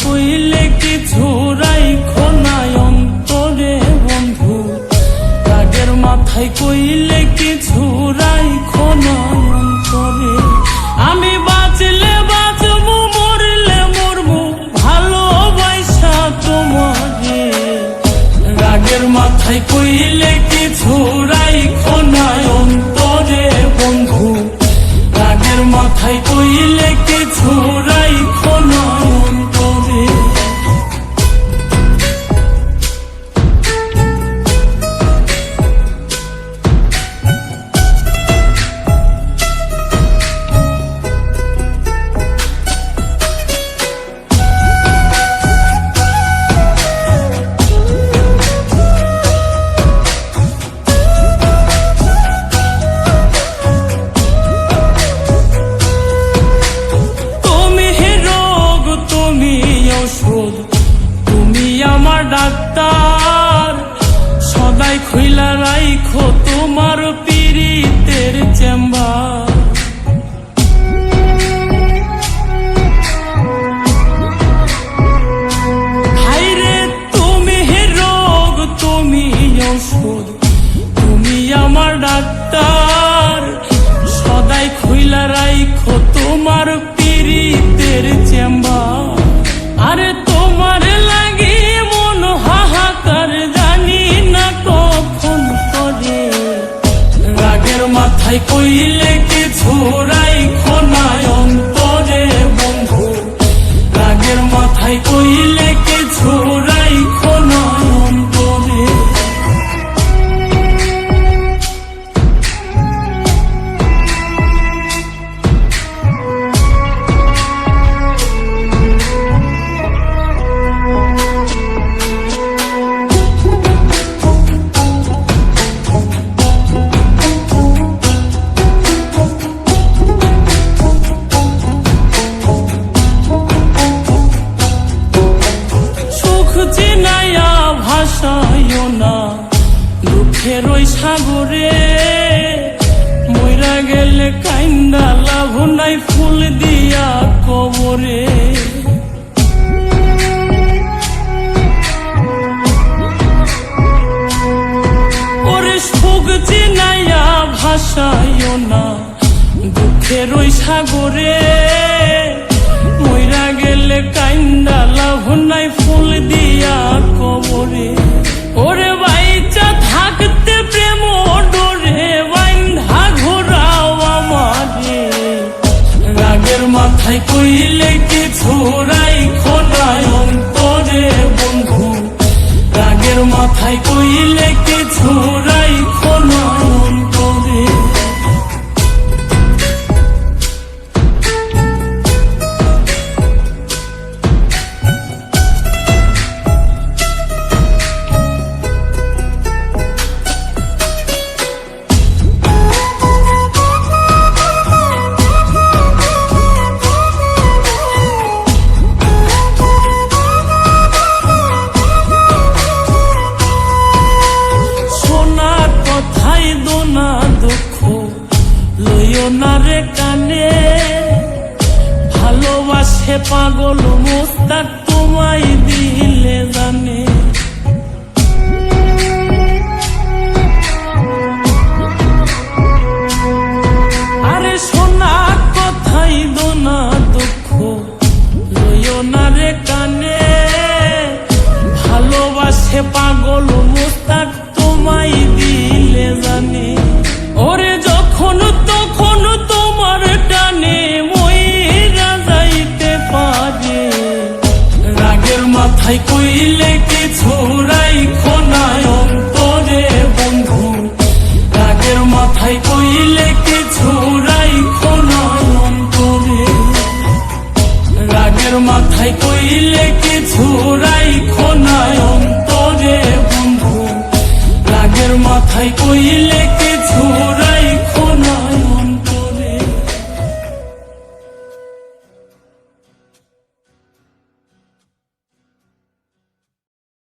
কইলে কিছু রাইখো না অন্তরে বন্ধু, রাগের মাথায় কইলে কিছু রাইখো না অন্তরে। আমি বাঁচলে বাঁচবো, মরলে মরবো, ভালোবাসা তোমারে। রাগের মাথায় কইলে কিছু রাইখো না অন্তরে বন্ধু, রাগের মাথায় কইলে কিছু রাইখো না অন্তরে। তুমি আমার ডাক্তার, সদাই খুইলা রাইখো তোমার পীড়িতের চেম্বার। হাইরে তুমি রোগ, তুমি ঔষধ, তুমি আমার ডাক্তার, সদাই খুইলা রাইখো তোমার পীড়িতের চেম্বার। আরে তোমার লাগি মন হাহাকার, জানি না কখন করে। রাগের মাথায় কইলে কিছু রাইখো না অন্তরে বন্ধু, রাগের মাথায় কইলে কিছু রাইখো না অন্তরে। চিনাইয়া ভাসাইও না দুঃখের ওই সাগরে, মইরা গেলে কাইন্দা লাভ নাই ফুল দিয়া কবরে। ওরে সুখ চিনাইয়া ভাসাইও না দুঃখের ওই সাগরে, মইরা গেলে কাইন্দা লাভ নাই ফুল দিয়া কবরে। ওরে বাইচা থাকতে প্রেম ডোরে বাইন্ধা ঘোরাও আমারে। রাগের মাথায় কইলে কিছু রাইখো না অন্তরে বন্ধু, রাগের মাথায় কইলে কিছু রাইখো না অন্তরে। রে কানে ভালোবাসে পাগল মোস্তাক তোমায় দিলে জানে। আরে সোনা কথাই দোনা দুঃখ লইও না রে কানে, ভালোবাসে পাগল মোস্তাক তোমায় দিলে জানে। ওরে যখন তখন তোমার টানে মইরা যাইতে পারে। রাগের মাথায় কইলে কিছু রাইখো না অন্তরে বন্ধু, রাগের মাথায় কইলে কিছু রাইখো না অন্তরে। রাগের মাথায় কইলে কিছু রাইখো না অন্তরে বন্ধু, রাগের মাথায় কইলে কিছু